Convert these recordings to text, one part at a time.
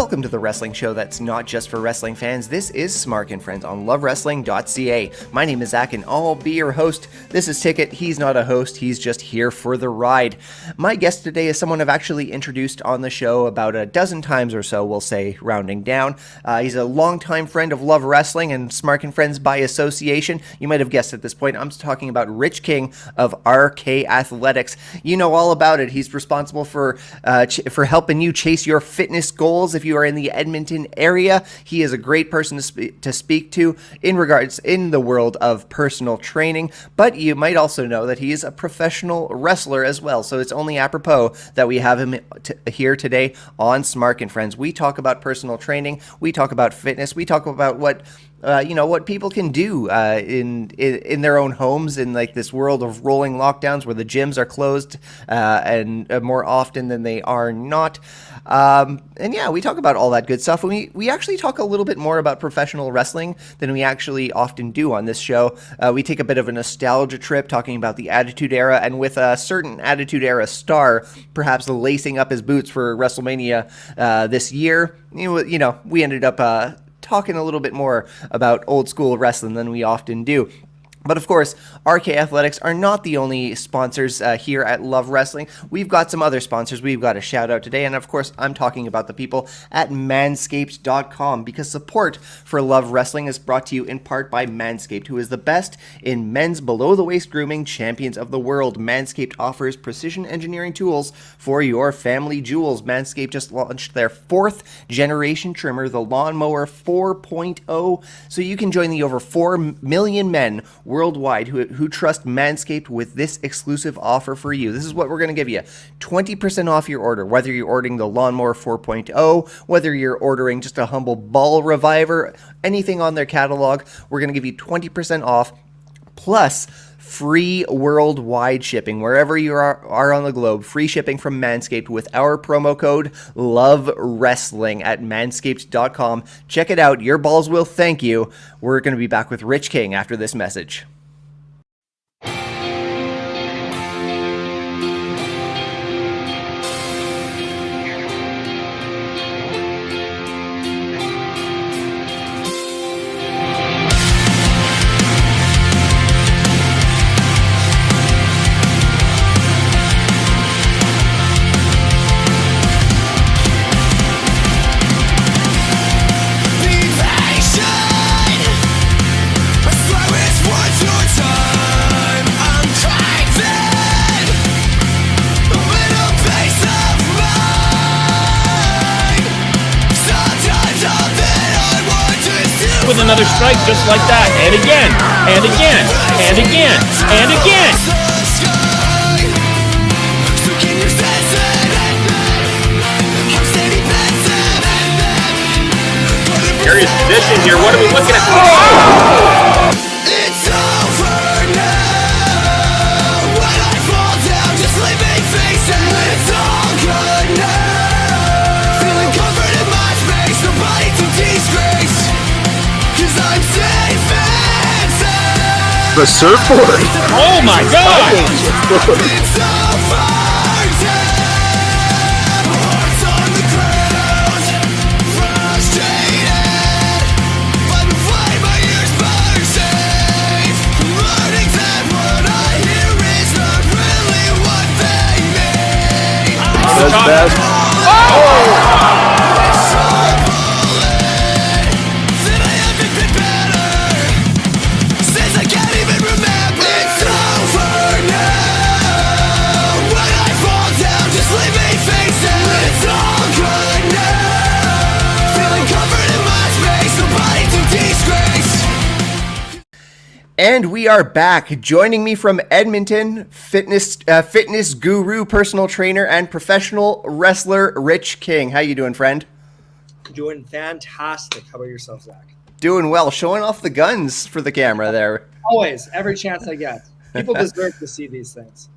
Welcome to the wrestling show that's not just for wrestling fans. This is Smark Friends on lovewrestling.ca. My name is Zach and I'll be your host. This is Ticket. He's not a host, he's just here for the ride. My guest today is someone I've actually introduced on the show about a dozen times or so, we'll say, rounding down. He's a longtime friend of Love Wrestling and Smark Friends by association. You might have guessed at this point, I'm talking about Rich King of RK Athletics. You know all about it. He's responsible for helping you chase your fitness goals if you are in the Edmonton area. He is a great person to speak to in the world of personal training, but you might also know that he is a professional wrestler as well, so it's only apropos that we have him here today on Smark and Friends. We talk about personal training, we talk about fitness, we talk about what people can do in their own homes in like this world of rolling lockdowns where the gyms are closed and more often than they are not. We talk about all that good stuff. We actually talk a little bit more about professional wrestling than we actually often do on this show. We take a bit of a nostalgia trip talking about the Attitude Era, and with a certain Attitude Era star perhaps lacing up his boots for WrestleMania this year, we ended up talking a little bit more about old school wrestling than we often do. But of course, RK Athletics are not the only sponsors here at Love Wrestling. We've got some other sponsors we've got to shout out today, and of course, I'm talking about the people at MANSCAPED.com, because support for Love Wrestling is brought to you in part by MANSCAPED, who is the best in men's below-the-waist grooming, champions of the world. MANSCAPED offers precision engineering tools for your family jewels. MANSCAPED just launched their 4th generation trimmer, the Lawnmower 4.0, so you can join the over 4 million men worldwide who trust Manscaped with this exclusive offer for you. This is what we're going to give you. 20% off your order, whether you're ordering the Lawnmower 4.0, whether you're ordering just a humble ball reviver, anything on their catalog, we're going to give you 20% off, plus free worldwide shipping wherever you are on the globe. Free shipping from Manscaped with our promo code LOVEWRESTLING at manscaped.com. Check it out. Your balls will thank you. We're going to be back with Rich King after this message. With another strike just like that, and again, and again, and again, and again. Curious position here. What are we looking at? Oh! It's over now. When I fall down, just leave me facing. It's all good now. Feeling comfort in my space, nobody to disgrace. I'm safe and sound. The surfboard. Oh my God! It's so far down. Hearts on the ground. Frustrated. But the flame my ears burn safe. Learning that what I hear is not really what they mean. That's bad. Oh! And we are back. Joining me from Edmonton, fitness guru, personal trainer, and professional wrestler, Rich King. How you doing, friend? Doing fantastic. How about yourself, Zach? Doing well. Showing off the guns for the camera there. Always. Every chance I get. People deserve to see these things.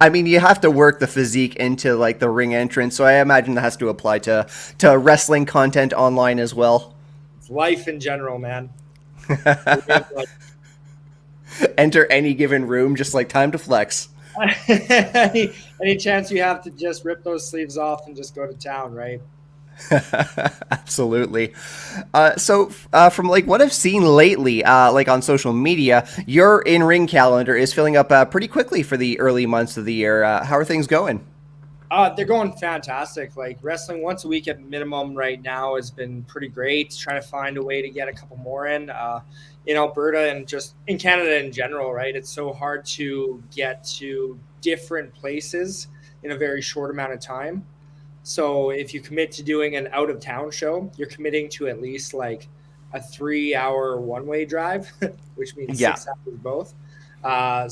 I mean, you have to work the physique into like the ring entrance, so I imagine that has to apply to wrestling content online as well. It's life in general, man. Enter any given room, just like time to flex. Any chance you have to just rip those sleeves off and just go to town, right? Absolutely. From like what I've seen lately, like on social media, your in-ring calendar is filling up pretty quickly for the early months of the year. How are things going? They're going fantastic. Like wrestling once a week at minimum right now has been pretty great. Trying to find a way to get a couple more in Alberta and just in Canada in general, right? It's so hard to get to different places in a very short amount of time. So if you commit to doing an out of town show, you're committing to at least like a 3 hour one way drive, which means Yeah. 6 hours both.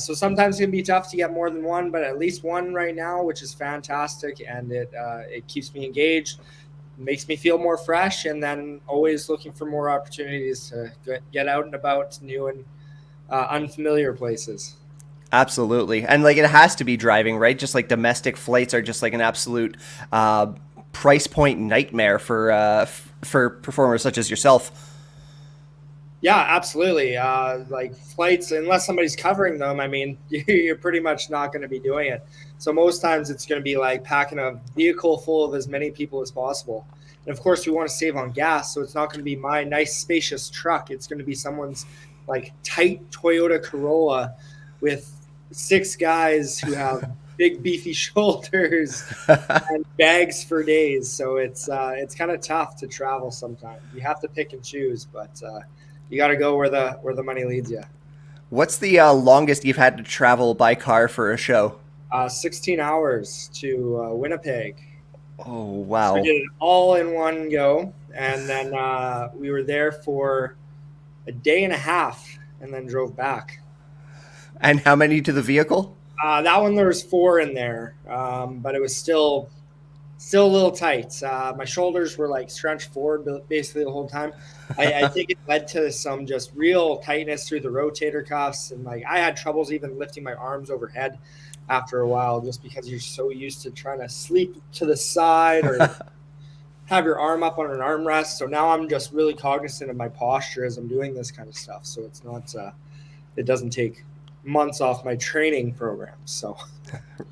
So sometimes it can be tough to get more than one, but at least one right now, which is fantastic, and it keeps me engaged, makes me feel more fresh, and then always looking for more opportunities to get out and about to new and unfamiliar places. Absolutely. And like it has to be driving, right? Just like domestic flights are just like an absolute price point nightmare for performers such as yourself. Yeah, absolutely. Like flights, unless somebody's covering them, I mean, you're pretty much not going to be doing it. So most times it's going to be like packing a vehicle full of as many people as possible. And of course, we want to save on gas, so it's not going to be my nice, spacious truck. It's going to be someone's like tight Toyota Corolla with 6 guys who have big, beefy shoulders and bags for days. So it's kind of tough to travel sometimes. You have to pick and choose, but you got to go where the money leads you. What's the longest you've had to travel by car for a show? 16 hours to Winnipeg. Oh, So we wow. did it all in one go, and then we were there for a day and a half, and then drove back. And how many to the vehicle? That one there was 4 in there, but it was still a little tight. My shoulders were like scrunched forward basically the whole time. I think it led to some just real tightness through the rotator cuffs, and like I had troubles even lifting my arms overhead after a while, just because you're so used to trying to sleep to the side or have your arm up on an armrest. So now I'm just really cognizant of my posture as I'm doing this kind of stuff. So it's not, it doesn't take months off my training programs. So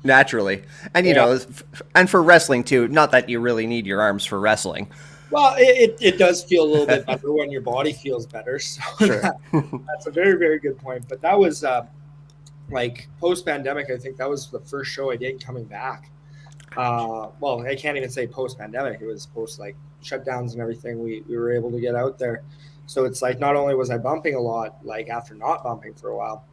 Naturally. And, you know, and for wrestling too, not that you really need your arms for wrestling. well, it does feel a little bit better when your body feels better. So Sure. that's a very, very good point. But that was like post-pandemic, I think that was the first show I did coming back. Well, I can't even say post-pandemic. It was post like shutdowns and everything. We were able to get out there. So it's like not only was I bumping a lot, like after not bumping for a while,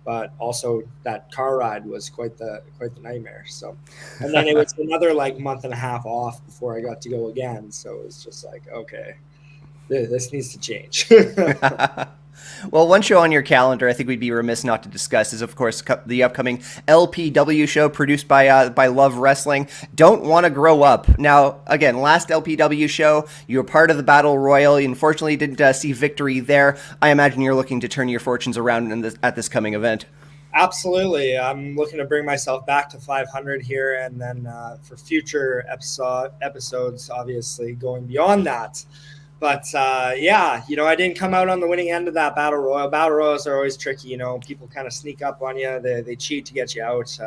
but also that car ride was quite the nightmare. So, and then it was another like month and a half off before I got to go again. So it was just like, okay, this needs to change. Well, one show on your calendar I think we'd be remiss not to discuss is, of course, the upcoming LPW show produced by Love Wrestling, Don't Want to Grow Up. Now, again, last LPW show, you were part of the Battle Royal. You unfortunately didn't see victory there. I imagine you're looking to turn your fortunes around at this coming event. Absolutely. I'm looking to bring myself back to 500 here, and then for future episodes, obviously going beyond that. But yeah, you know, I didn't come out on the winning end of that battle royal. Battle royals are always tricky. You know, people kind of sneak up on you. They cheat to get you out.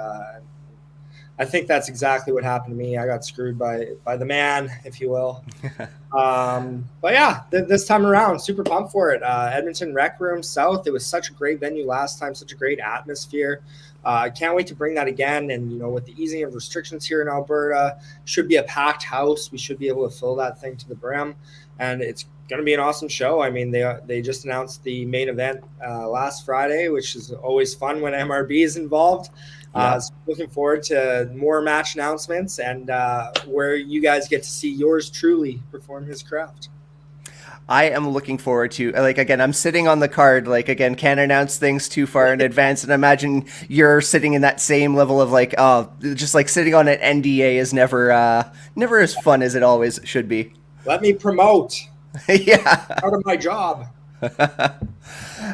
I think that's exactly what happened to me. I got screwed by the man, if you will. But yeah, this time around, super pumped for it. Edmonton Rec Room South. It was such a great venue last time, such a great atmosphere. I can't wait to bring that again. And, you know, with the easing of restrictions here in Alberta, should be a packed house. We should be able to fill that thing to the brim. And it's going to be an awesome show. I mean, they just announced the main event last Friday, which is always fun when MRB is involved. Yeah. So looking forward to more match announcements and where you guys get to see yours truly perform his craft. I am looking forward to, like, again, I'm sitting on the card, like, again, can't announce things too far in advance. And imagine you're sitting in that same level of like, oh, just like sitting on an NDA is never as fun as it always should be. Let me promote. Yeah. Part of my job.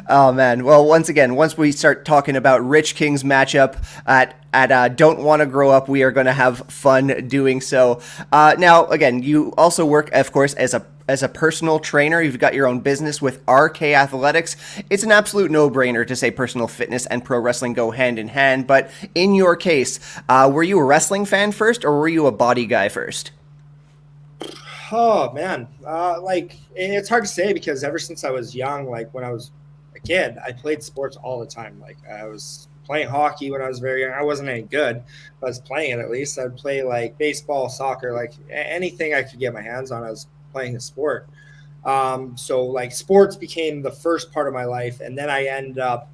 Oh man. Well, once we start talking about Rich King's matchup at Don't Want to Grow Up, we are going to have fun doing so. Now, again, you also work, of course, as a personal trainer. You've got your own business with RK Athletics. It's an absolute no-brainer to say personal fitness and pro wrestling go hand in hand. But in your case, were you a wrestling fan first, or were you a body guy first? Oh man, like it's hard to say because ever since I was young, like when I was a kid, I played sports all the time. Like I was playing hockey when I was very young. I wasn't any good, but I was playing it at least. I'd play like baseball, soccer, like anything I could get my hands on. I was playing the sport. So like sports became the first part of my life, and then I ended up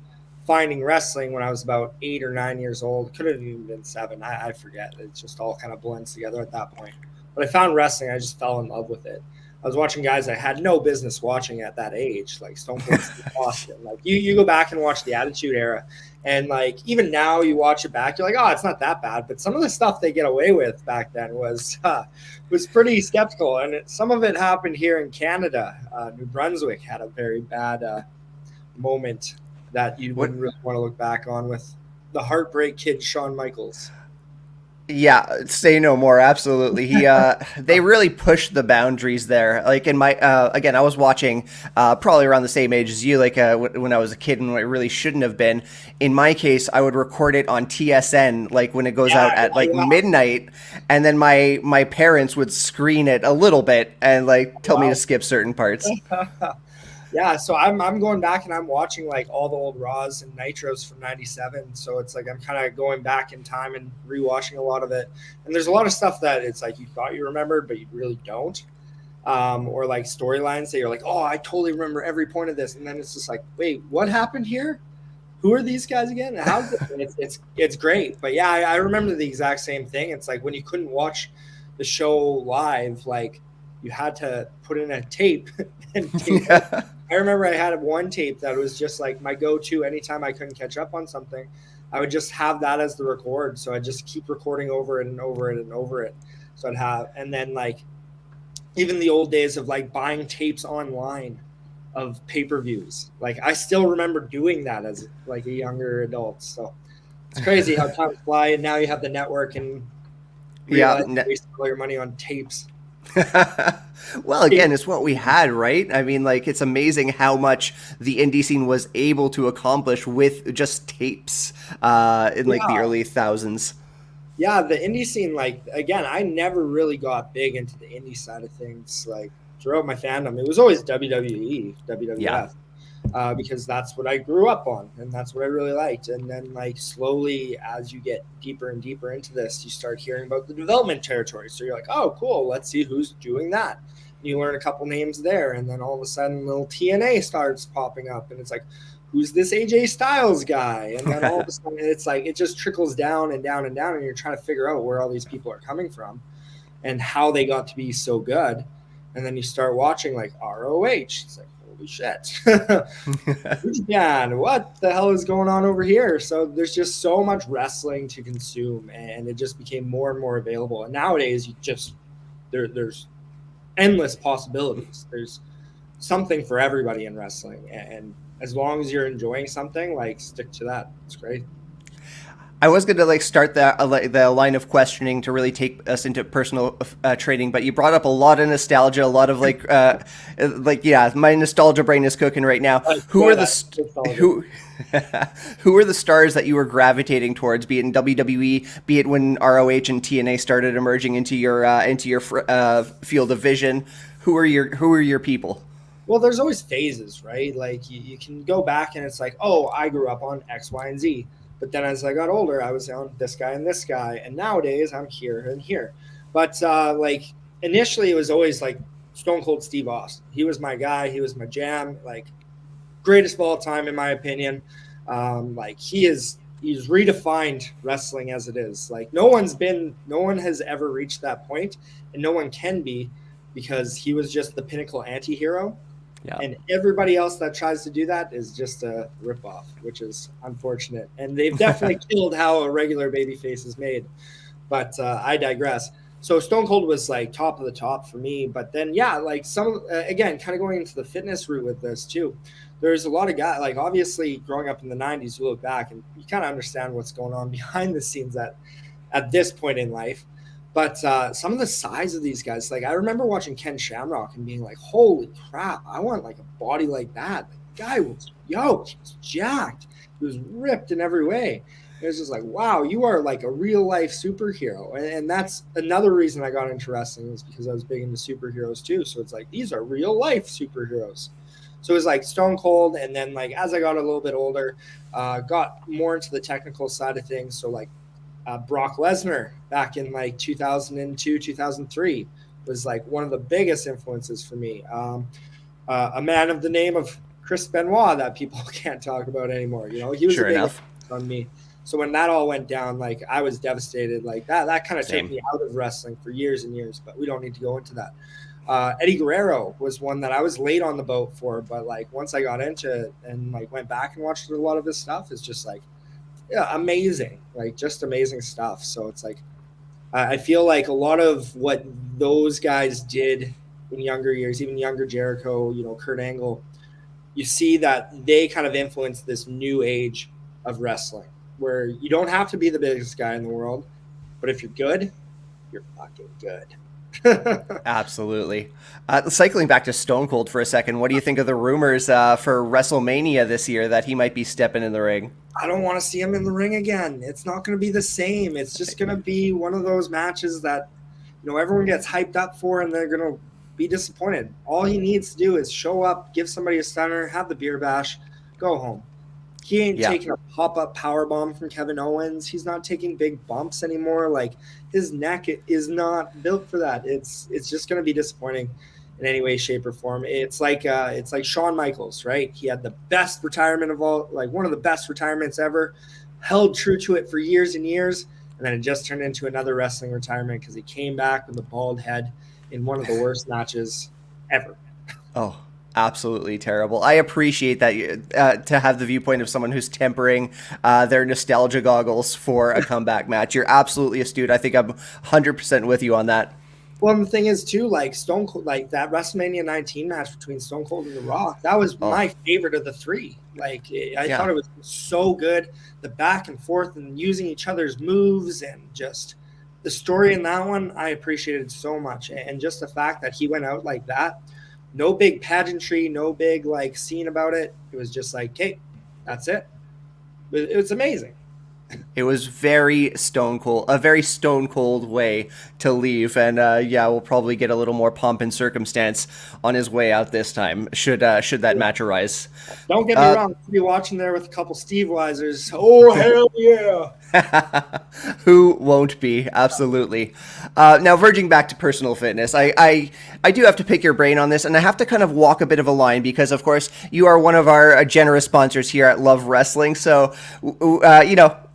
finding wrestling when I was about 8 or 9 years old. Could have even been 7. I forget. It just all kind of blends together at that point. But I found wrestling. I just fell in love with it. I was watching guys I had no business watching at that age, like Stone Cold Steve Austin. Like you go back and watch the Attitude Era, and like even now you watch it back, you're like, oh, it's not that bad. But some of the stuff they get away with back then was pretty skeptical, and some of it happened here in Canada. New Brunswick had a very bad moment that you wouldn't really want to look back on with the Heartbreak Kid Shawn Michaels. Yeah, say no more. Absolutely. They really pushed the boundaries there. Like in my, again, I was watching, probably around the same age as you, like, when I was a kid and it really shouldn't have been. In my case, I would record it on TSN, like when it goes out at midnight. And then my parents would screen it a little bit and like tell me to skip certain parts. Yeah, so I'm going back and I'm watching like all the old Raws and Nitros from '97. So it's like I'm kind of going back in time and rewatching a lot of it. And there's a lot of stuff that it's like you thought you remembered, but you really don't. Or like storylines that you're like, oh, I totally remember every point of this, and then it's just like, wait, what happened here? Who are these guys again? How's it? It's great, but yeah, I remember the exact same thing. It's like when you couldn't watch the show live, like you had to put in a tape and tape it. I remember I had one tape that was just like my go-to anytime I couldn't catch up on something. I would just have that as the record. So I'd just keep recording over it and over it and over it. So I'd have, and then like even the old days of like buying tapes online of pay-per-views. Like I still remember doing that as like a younger adult. So it's crazy how time fly, and now you have the network and waste all your money on tapes. Well, again, it's what we had, right? I mean, like, it's amazing how much the indie scene was able to accomplish with just tapes in like the early thousands. Yeah, the indie scene, like, again, I never really got big into the indie side of things. Like, throughout my fandom, it was always WWE, WWF, because that's what I grew up on, and that's what I really liked. And then, like, slowly, as you get deeper and deeper into this, you start hearing about the development territory. So you're like, oh, cool, let's see who's doing that. And you learn a couple names there, and then all of a sudden, little TNA starts popping up, and it's like, who's this AJ Styles guy? And then all of a sudden, it's like, it just trickles down and down and down, and you're trying to figure out where all these people are coming from and how they got to be so good. And then you start watching, like, ROH. It's like, holy shit. Yeah, what the hell is going on over here? So there's just so much wrestling to consume, and it just became more and more available. And nowadays, you just there's endless possibilities. There's something for everybody in wrestling, and as long as you're enjoying something, like, stick to that. It's great. I was going to like start the line of questioning to really take us into personal trading, but you brought up a lot of nostalgia, a lot of my nostalgia brain is cooking right now. Who are the stars that you were gravitating towards, be it in WWE, be it when ROH and TNA started emerging into your field of vision? Who are your people? Well, there's always phases, right? Like you can go back and it's like, oh, I grew up on X, Y, and Z. But then as I got older, I was on this guy and this guy. And nowadays I'm here and here. But like initially it was always like Stone Cold Steve Austin. He was my guy. He was my jam. Like greatest of all time, in my opinion. Like he's redefined wrestling as it is. Like no one has ever reached that point, and no one can be, because he was just the pinnacle anti-hero. Yeah. And everybody else that tries to do that is just a ripoff, which is unfortunate. And they've definitely killed how a regular babyface is made. But I digress. So Stone Cold was like top of the top for me. But then, yeah, like again, kind of going into the fitness route with this too. There's a lot of guys, like obviously growing up in the 90s, you look back and you kind of understand what's going on behind the scenes at this point in life. But some of the size of these guys, like I remember watching Ken Shamrock and being like, holy crap, I want like a body like that. The guy was yoked, he was jacked, he was ripped in every way. It was just like, wow, you are like a real life superhero. And that's another reason I got into wrestling, is because I was big into superheroes too. So it's like, these are real life superheroes. So it was like Stone Cold. And then like, as I got a little bit older, got more into the technical side of things. So like Brock Lesnar back in like 2002, 2003 was like one of the biggest influences for me. A man of the name of Chris Benoit that people can't talk about anymore. You know, he was Sure a big enough. influence on me. So when that all went down, like I was devastated. Like that kind of took Same. me out of wrestling for years and years. But we don't need to go into that. Eddie Guerrero was one that I was late on the boat for, but like once I got into it and like went back and watched a lot of his stuff, it's just like, yeah, amazing, like just amazing stuff. So it's like I feel like a lot of what those guys did in younger years, even younger Jericho, you know, Kurt Angle, you see that they kind of influenced this new age of wrestling where you don't have to be the biggest guy in the world, but if you're good, you're fucking good. Absolutely. Cycling back to Stone Cold for a second, what do you think of the rumors for WrestleMania this year that he might be stepping in the ring? I don't want to see him in the ring again. It's not going to be the same. It's just going to be one of those matches that, you know, everyone gets hyped up for and they're going to be disappointed. All he needs to do is show up, give somebody a stunner, have the beer bash, go home. He ain't taking a pop-up power bomb from Kevin Owens. He's not taking big bumps anymore. Like his neck is not built for that. It's just going to be disappointing in any way, shape, or form. It's like Shawn Michaels, right? He had the best retirement of all, like one of the best retirements ever, held true to it for years and years, and then it just turned into another wrestling retirement because he came back with a bald head in one of the worst matches ever. Oh, absolutely terrible. I appreciate that to have the viewpoint of someone who's tempering their nostalgia goggles for a comeback match. You're absolutely astute. I think I'm 100% with you on that. Well, the thing is too, like Stone Cold, like that WrestleMania 19 match between Stone Cold and The Rock, that was my favorite of the three. Like I thought it was so good, the back and forth and using each other's moves and just the story in that one, I appreciated so much. And just the fact that he went out like that, no big pageantry, no big like scene about it. It was just like, okay, that's it. It was amazing. It was very stone cold, a very stone cold way to leave, and we'll probably get a little more pomp and circumstance on his way out this time. Should that match arise? Don't get me wrong. I'll be watching there with a couple Steve Weisers. Oh hell yeah! Who won't be? Absolutely. Now, verging back to personal fitness, I do have to pick your brain on this, and I have to kind of walk a bit of a line because, of course, you are one of our generous sponsors here at Love Wrestling. So,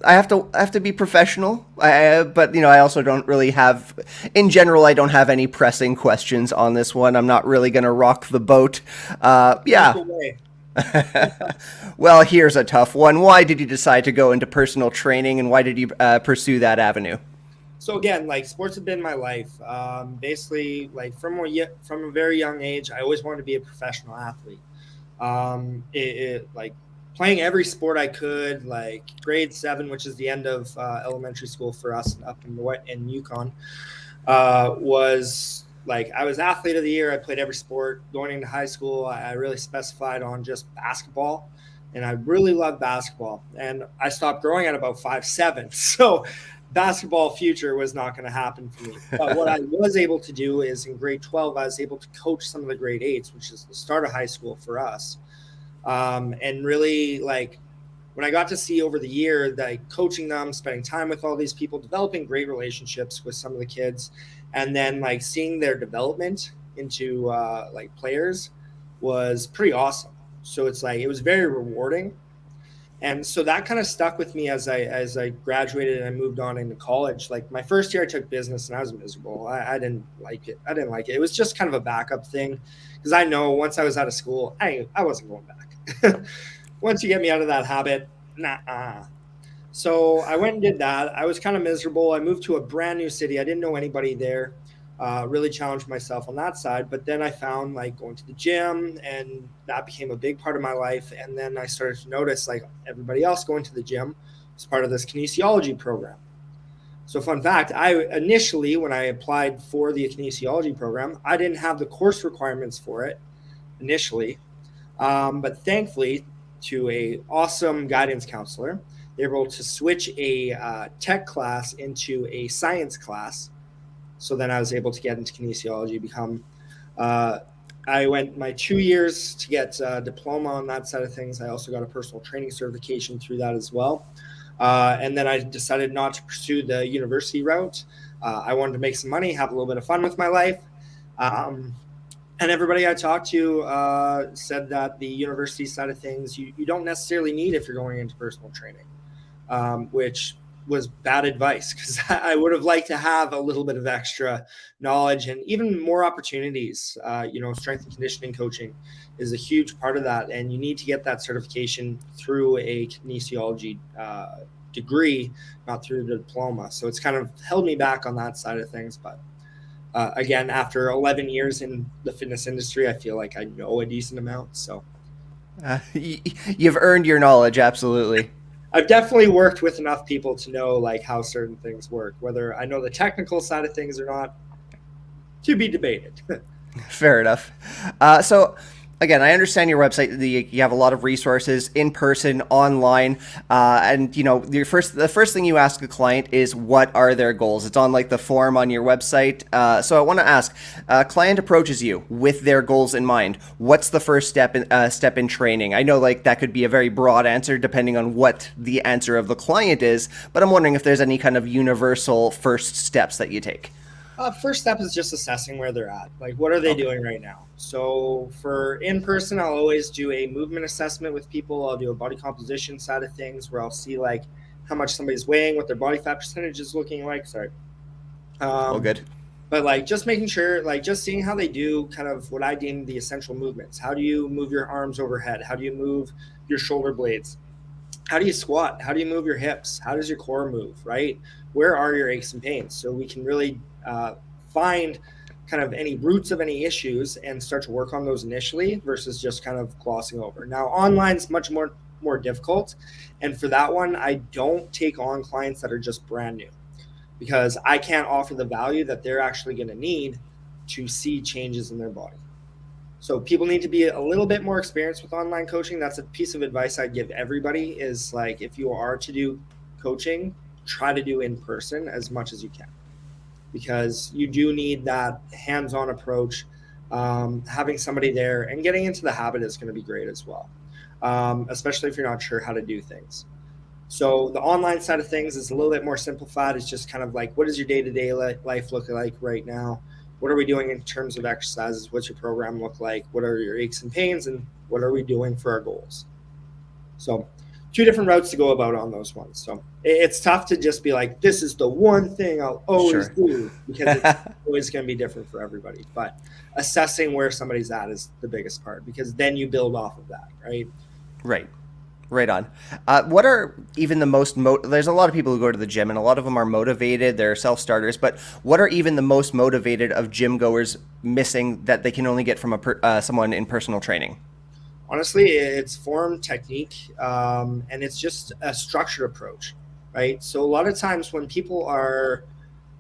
I have to be professional, but I also don't really have, in general, I don't have any pressing questions on this one. I'm not really going to rock the boat. Well, here's a tough one. Why did you decide to go into personal training, and why did you pursue that avenue? So again, like sports have been my life. Basically, like from a very young age, I always wanted to be a professional athlete. Like playing every sport I could, like grade 7, which is the end of elementary school for us up in Yukon, was like I was athlete of the year. I played every sport. Going into high school, I really specified on just basketball, and I really loved basketball. And I stopped growing at about 5'7", so basketball future was not going to happen for me. But what I was able to do is in grade 12, I was able to coach some of the grade 8s, which is the start of high school for us. And really, like, when I got to see over the year, like coaching them, spending time with all these people, developing great relationships with some of the kids, and then like seeing their development into like players was pretty awesome. So it's like, it was very rewarding. And so that kind of stuck with me as I graduated and I moved on into college. Like my first year I took business and I was miserable. I didn't like it. It was just kind of a backup thing because I know once I was out of school, I wasn't going back. Once you get me out of that habit, nah. So I went and did that. I was kind of miserable. I moved to a brand new city. I didn't know anybody there. Really challenged myself on that side. But then I found like going to the gym, and that became a big part of my life. And then I started to notice like everybody else going to the gym was part of this kinesiology program. So fun fact, I initially, when I applied for the kinesiology program, I didn't have the course requirements for it initially. But thankfully, to a awesome guidance counselor, they were able to switch a tech class into a science class. So then I was able to get into kinesiology, I went my 2 years to get a diploma on that side of things. I also got a personal training certification through that as well. And then I decided not to pursue the university route. I wanted to make some money, have a little bit of fun with my life. And everybody I talked to said that the university side of things, you don't necessarily need if you're going into personal training, which was bad advice, because I would have liked to have a little bit of extra knowledge and even more opportunities. Strength and conditioning coaching is a huge part of that. And you need to get that certification through a kinesiology degree, not through the diploma. So it's kind of held me back on that side of things. But again, after 11 years in the fitness industry, I feel like I know a decent amount. So you've earned your knowledge. Absolutely. I've definitely worked with enough people to know like how certain things work. Whether I know the technical side of things or not, to be debated. Fair enough. So again, I understand your website. You have a lot of resources in person, online, and the first thing you ask a client is what are their goals. It's on like the form on your website. So I want to ask, a client approaches you with their goals in mind. What's the first step in training? I know like that could be a very broad answer depending on what the answer of the client is, but I'm wondering if there's any kind of universal first steps that you take. First step is just assessing where they're at. Like, what are they doing right now? So for in person, I'll always do a movement assessment with people. I'll do a body composition side of things where I'll see like how much somebody's weighing, what their body fat percentage is looking like. Sorry. All good. But like just making sure, like just seeing how they do kind of what I deem the essential movements. How do you move your arms overhead? How do you move your shoulder blades? How do you squat? How do you move your hips? How does your core move, right? Where are your aches and pains? So we can really find kind of any roots of any issues and start to work on those initially versus just kind of glossing over. Now, online is much more difficult. And for that one, I don't take on clients that are just brand new because I can't offer the value that they're actually going to need to see changes in their body. So people need to be a little bit more experienced with online coaching. That's a piece of advice I'd give everybody is like, if you are to do coaching, try to do in person as much as you can, because you do need that hands-on approach. Having somebody there and getting into the habit is going to be great as well, especially if you're not sure how to do things. So the online side of things is a little bit more simplified. It's just kind of like, what does your day-to-day life look like right now? What are we doing in terms of exercises? What's your program look like? What are your aches and pains? And what are we doing for our goals? So 2 different routes to go about on those ones. So it's tough to just be like, this is the one thing I'll always do, because it's always going to be different for everybody. But assessing where somebody's at is the biggest part, because then you build off of that, right? Right on. What are even the most, there's a lot of people who go to the gym and a lot of them are motivated, they're self-starters, but what are even the most motivated of gym goers missing that they can only get from someone in personal training? Honestly, it's form, technique, and it's just a structured approach, right? So a lot of times when people are,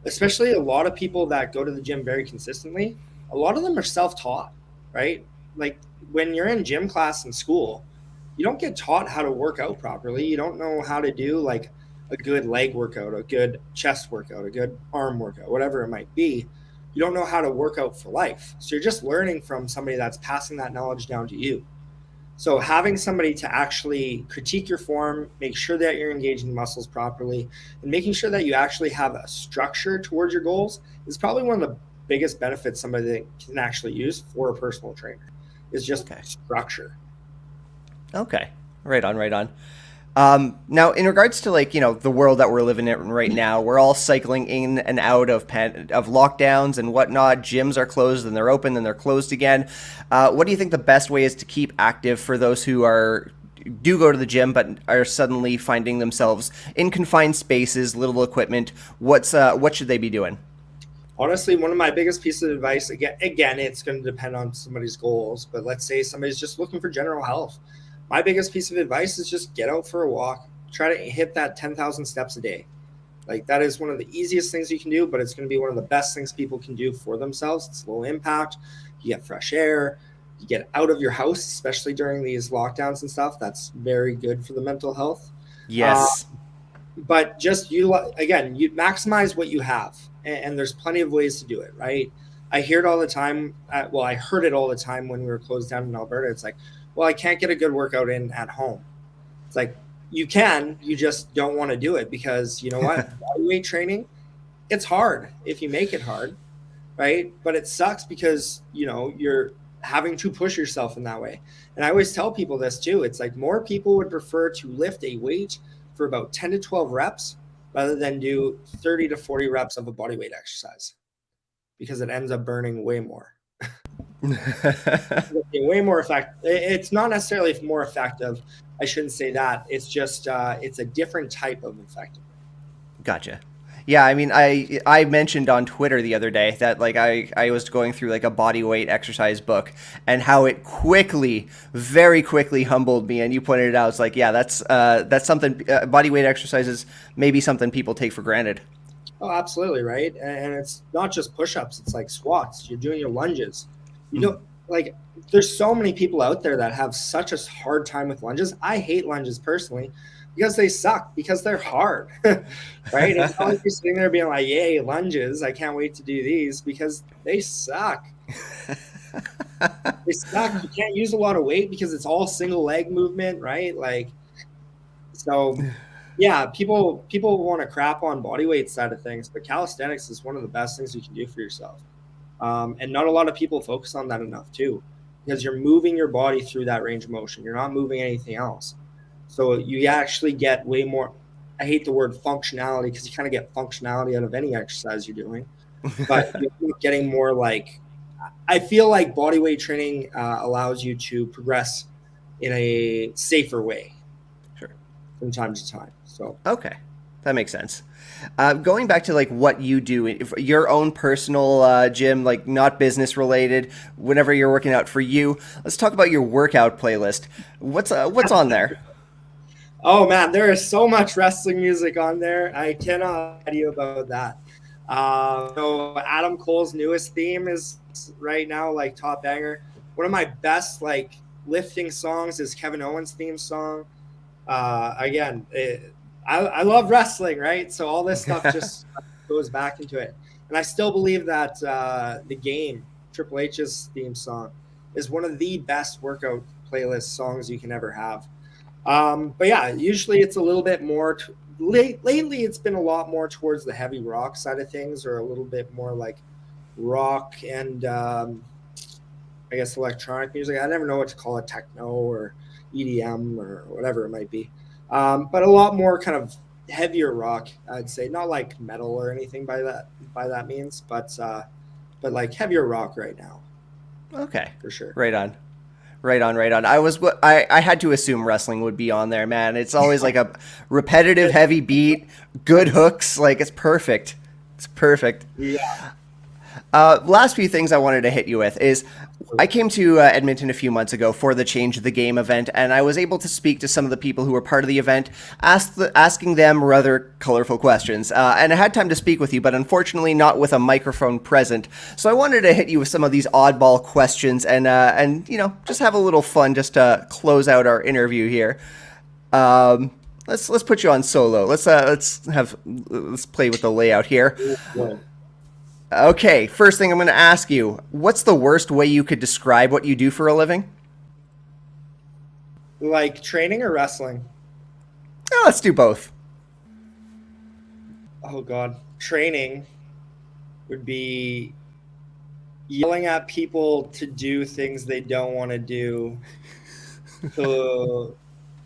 especially a lot of people that go to the gym very consistently, a lot of them are self-taught, right? Like when you're in gym class in school, you don't get taught how to work out properly. You don't know how to do like a good leg workout, a good chest workout, a good arm workout, whatever it might be. You don't know how to work out for life. So you're just learning from somebody that's passing that knowledge down to you. So having somebody to actually critique your form, make sure that you're engaging the muscles properly, and making sure that you actually have a structure towards your goals is probably one of the biggest benefits somebody can actually use for a personal trainer, is just structure. Okay. Right on. Now, in regards to like, the world that we're living in right now, we're all cycling in and out of lockdowns and whatnot. Gyms are closed and they're open and they're closed again. What do you think the best way is to keep active for those who do go to the gym but are suddenly finding themselves in confined spaces, little equipment? What should they be doing? Honestly, one of my biggest pieces of advice, again, it's going to depend on somebody's goals, but let's say somebody's just looking for general health. My biggest piece of advice is just get out for a walk. Try to hit that 10,000 steps a day. Like that is one of the easiest things you can do, but it's going to be one of the best things people can do for themselves. It's low impact. You get fresh air. You get out of your house, especially during these lockdowns and stuff. That's very good for the mental health. Yes. But just you maximize what you have, and there's plenty of ways to do it, right? I hear it all the time. I heard it all the time when we were closed down in Alberta. It's like, well, I can't get a good workout in at home. It's like, you just don't want to do it, because you know what? Body weight training, it's hard if you make it hard, right? But it sucks because, you're having to push yourself in that way. And I always tell people this too. It's like, more people would prefer to lift a weight for about 10 to 12 reps rather than do 30 to 40 reps of a body weight exercise, because it ends up burning way more. Way more effective. It's not necessarily more effective. I shouldn't say that. It's just it's a different type of effective. Gotcha. Yeah, I mean, I mentioned on Twitter the other day that like I was going through like a body weight exercise book, and how it very quickly humbled me. And you pointed it out. It's like, yeah, that's something. Body weight exercises may be something people take for granted. Oh, absolutely, right. And it's not just push-ups. It's like squats. You're doing your lunges. You don't like. There's so many people out there that have such a hard time with lunges. I hate lunges personally, because they suck, because they're hard, right? And all you're sitting there being like, yay, lunges, I can't wait to do these, because they suck. They suck. You can't use a lot of weight because it's all single leg movement, right? Like, so yeah, people want to crap on body weight side of things, but calisthenics is one of the best things you can do for yourself. And not a lot of people focus on that enough too, because you're moving your body through that range of motion. You're not moving anything else. So you actually get way more, I hate the word functionality, because you kind of get functionality out of any exercise you're doing, but you're getting more like, I feel like body weight training allows you to progress in a safer way. Sure. From time to time. So okay, that makes sense. Going back to like what you do, your own personal gym, like not business related, whenever you're working out for you, let's talk about your workout playlist. What's on there? Oh man, there is so much wrestling music on there. I cannot tell you about that. So Adam Cole's newest theme is right now like top banger. One of my best like lifting songs is Kevin Owens' theme song. Again, I love wrestling, right? So all this stuff just goes back into it. And I still believe that the game, Triple H's theme song, is one of the best workout playlist songs you can ever have. But yeah, usually it's a little bit more lately it's been a lot more towards the heavy rock side of things, or a little bit more like rock and I guess electronic music. I never know what to call it, techno or EDM or whatever it might be. But a lot more kind of heavier rock, I'd say, not like metal or anything by that means, but like heavier rock right now. Okay, for sure. Right on. I had to assume wrestling would be on there, man. It's always like a repetitive, heavy beat, good hooks. Like it's perfect. Yeah. Last few things I wanted to hit you with is I came to Edmonton a few months ago for the Change the Game event, and I was able to speak to some of the people who were part of the event, asking them rather colorful questions. And I had time to speak with you, but unfortunately not with a microphone present. So I wanted to hit you with some of these oddball questions and just have a little fun just to close out our interview here. Let's put you on solo. Let's play with the layout here. Okay, first thing I'm going to ask you, what's the worst way you could describe what you do for a living? Like training or wrestling? Oh, let's do both. Oh, God. Training would be yelling at people to do things they don't want to do to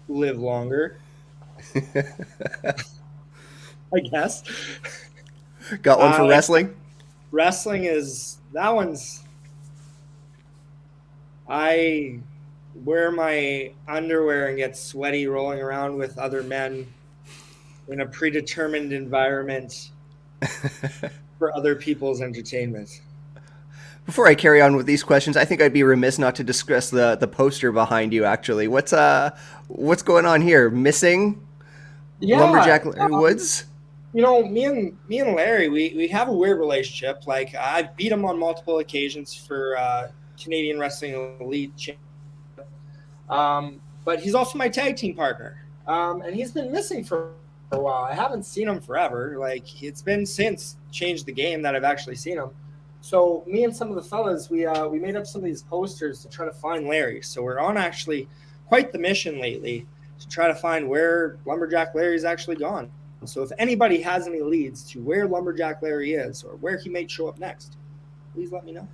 live longer. I guess. Got one for wrestling? Wrestling I wear my underwear and get sweaty rolling around with other men in a predetermined environment for other people's entertainment. Before I carry on with these questions, I think I'd be remiss not to discuss the poster behind you, actually. What's going on here? Missing? Yeah, Lumberjack Woods? Me and Larry, we have a weird relationship. Like, I've beat him on multiple occasions for Canadian Wrestling Elite Championship. But he's also my tag team partner. And he's been missing for a while. I haven't seen him forever. Like, it's been since Change the Game that I've actually seen him. So me and some of the fellas, we made up some of these posters to try to find Larry. So we're on actually quite the mission lately to try to find where Lumberjack Larry's actually gone. So if anybody has any leads to where Lumberjack Larry is or where he might show up next, please let me know.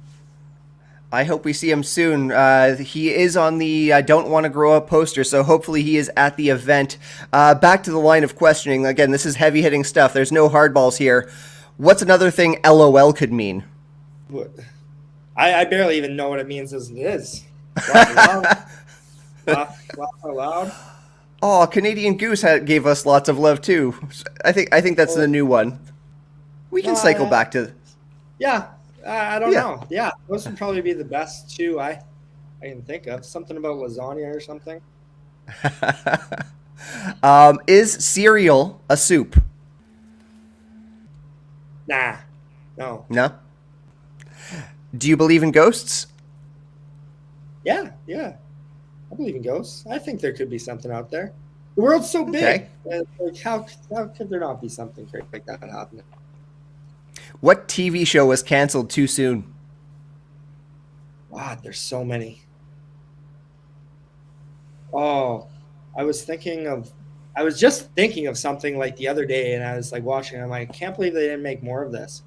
I hope we see him soon. He is on the Don't Want to Grow Up poster, so hopefully he is at the event. Back to the line of questioning. Again, this is heavy-hitting stuff. There's no hardballs here. What's another thing LOL could mean? I barely even know what it means as it is. Laugh out loud. Oh, Canadian Goose gave us lots of love too. I think that's the new one. We can cycle back to. Yeah, I don't know. Yeah, those would probably be the best two I can think of. Something about lasagna or something. Is cereal a soup? Nah, no. No. Do you believe in ghosts? Yeah. I believe in ghosts. I think there could be something out there. The world's so big. Okay. Like, how could there not be something crazy like that happening? What TV show was canceled too soon? God, there's so many. Oh, I was just thinking of something like the other day, and I was like watching. I'm like, I can't believe they didn't make more of this.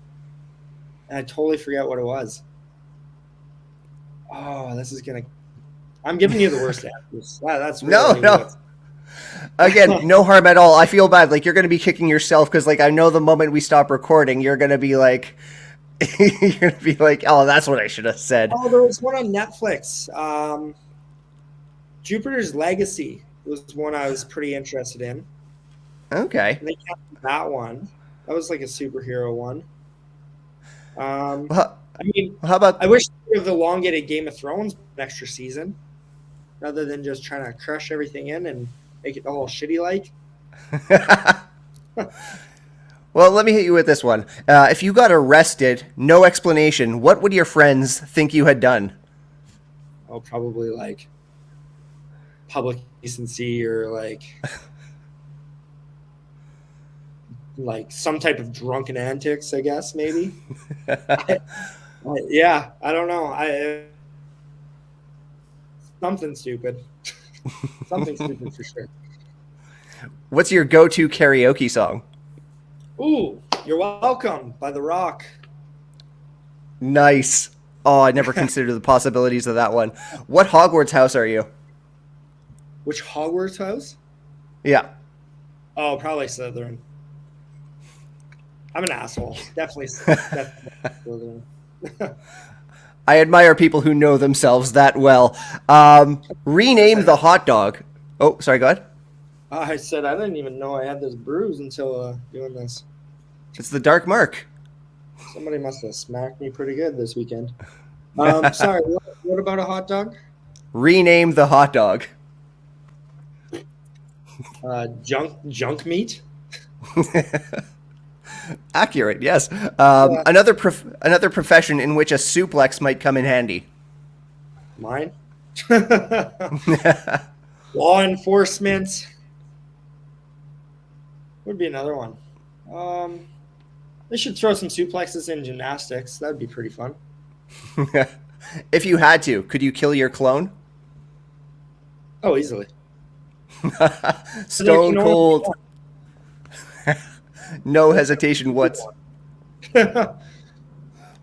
And I totally forget what it was. Oh, I'm giving you the worst answers. Wow, that's really No. Again, no harm at all. I feel bad. Like, you're going to be kicking yourself because, like, I know the moment we stop recording, you're going to be like, oh, that's what I should have said. Oh, there was one on Netflix. Jupiter's Legacy was one I was pretty interested in. Okay. And they canceled that one. That was like a superhero one. Well, I mean, how about? I wish they would have elongated Game of Thrones an extra season, rather than just trying to crush everything in and make it all shitty like. Well, let me hit you with this one. If you got arrested, no explanation, what would your friends think you had done? Oh, probably like public decency or like some type of drunken antics, I guess, maybe. Yeah, I don't know. Something stupid. Something stupid for sure. What's your go-to karaoke song? Ooh, You're Welcome by The Rock. Nice. Oh, I never considered the possibilities of that one. What Hogwarts house are you? Which Hogwarts house? Yeah. Oh, probably Slytherin. I'm an asshole. Definitely Slytherin. I admire people who know themselves that well. Rename the hot dog. Oh, sorry, go ahead. I said I didn't even know I had this bruise until doing this. It's the Dark Mark. Somebody must have smacked me pretty good this weekend. Sorry, what about a hot dog? Rename the hot dog. Junk meat? Accurate, yes. Another profession in which a suplex might come in handy. Mine? Law enforcement would be another one. They should throw some suplexes in gymnastics. That'd be pretty fun. If you had to, could you kill your clone? Oh, easily. Stone cold. No hesitation whatsoever.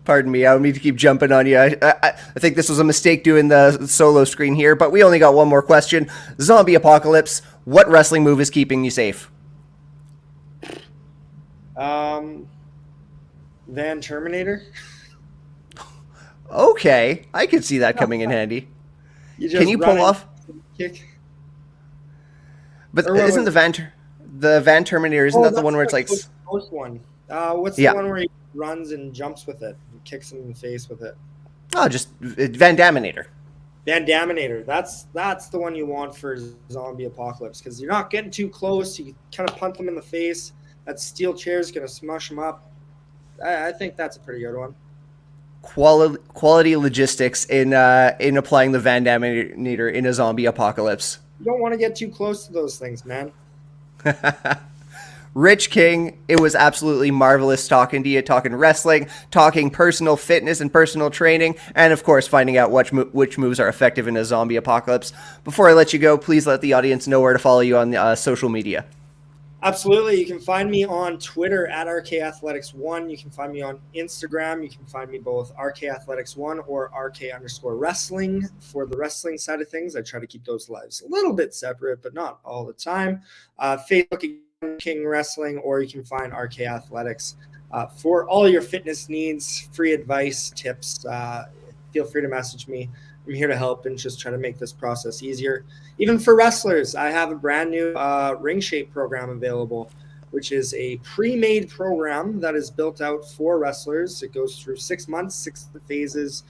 Pardon me, I don't mean to keep jumping on you. I think this was a mistake doing the solo screen here, but we only got one more question. Zombie apocalypse. What wrestling move is keeping you safe? Van Terminator. Okay, I could see that coming in handy. Can you pull off? Kick. But isn't the Van Terminator? Isn't that the one where it's like? First one. What's the one where he runs and jumps with it, and kicks him in the face with it? Oh, just Van Daminator. Van Daminator. That's the one you want for zombie apocalypse because you're not getting too close. You kind of punt them in the face. That steel chair is going to smush them up. I think that's a pretty good one. Quality logistics in applying the Van Daminator in a zombie apocalypse. You don't want to get too close to those things, man. Rich King, it was absolutely marvelous talking to you, talking wrestling, talking personal fitness and personal training, and of course finding out which moves are effective in a zombie apocalypse. Before I let you go, please let the audience know where to follow you on social media. Absolutely. You can find me on Twitter at rkathletics1. You can find me on Instagram. You can find me both rkathletics1 or rk_wrestling for the wrestling side of things. I try to keep those lives a little bit separate, but not all the time. Facebook, King Wrestling, or you can find RK Athletics for all your fitness needs, free advice, tips. Feel free to message me. I'm here to help and just try to make this process easier. Even for wrestlers, I have a brand new ring shape program available, which is a pre-made program that is built out for wrestlers. It goes through 6 months, 6 phases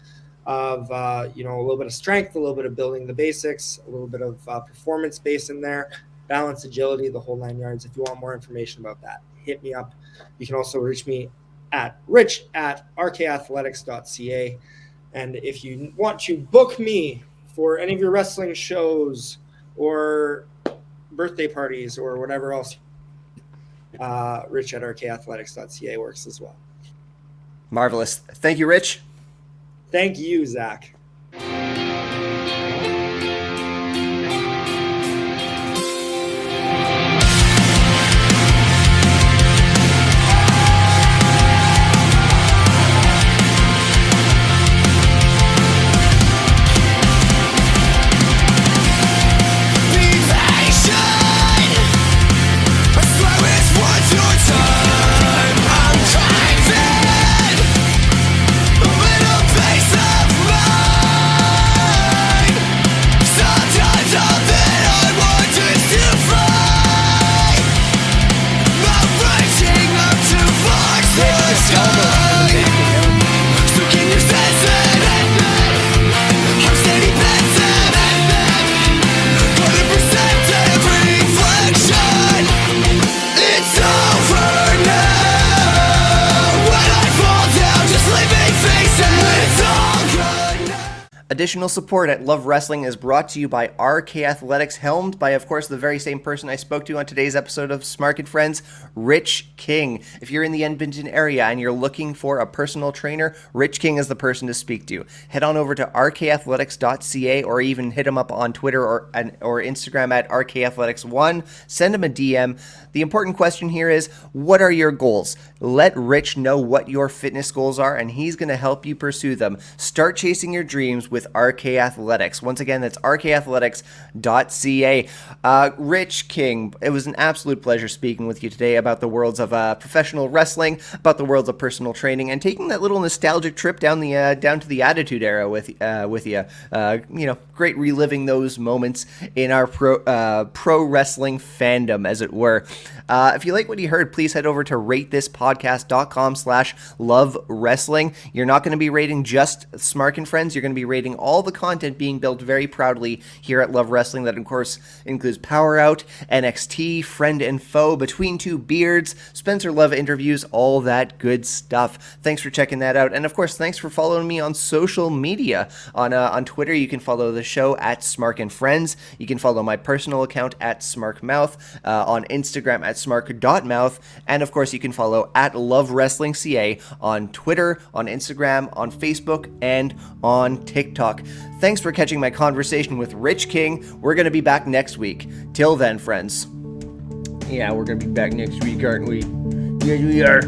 of a little bit of strength, a little bit of building the basics, a little bit of performance base in there, balance, agility, the whole 9 yards. If you want more information about that, hit me up. You can also reach me at rkathletics.ca. And if you want to book me for any of your wrestling shows or birthday parties or whatever else, Rich at rkathletics.ca works as well. Marvelous. Thank you, Rich. Thank you, Zach. Additional support at Love Wrestling is brought to you by RK Athletics, helmed by, of course, the very same person I spoke to on today's episode of Smark Friends, Rich King. If you're in the Edmonton area and you're looking for a personal trainer, Rich King is the person to speak to. Head on over to rkathletics.ca or even hit him up on Twitter or Instagram at rkathletics1. Send him a DM. The important question here is, what are your goals? Let Rich know what your fitness goals are, and he's going to help you pursue them. Start chasing your dreams with RK Athletics. Once again, that's rkathletics.ca. Rich King, it was an absolute pleasure speaking with you today about the worlds of professional wrestling, about the worlds of personal training, and taking that little nostalgic trip down to the Attitude Era with you. Great reliving those moments in our pro wrestling fandom, as it were. If you like what you heard, please head over to ratethispodcast.com/love wrestling. You're not going to be rating just Smark and Friends. You're going to be rating all the content being built very proudly here at Love Wrestling. That, of course, includes Power Out, NXT, Friend and Foe, Between Two Beards, Spencer Love interviews, all that good stuff. Thanks for checking that out. And, of course, thanks for following me on social media. On Twitter, you can follow the show at Smark and Friends. You can follow my personal account at SmarkMouth. On Instagram at Smark.mouth. And, of course, you can follow at Love Wrestling CA on Twitter, on Instagram, on Facebook, and on TikTok. Thanks for catching my conversation with Rich King. We're going to be back next week. Till then, friends. Yeah, we're going to be back next week, aren't we? Yes, we are.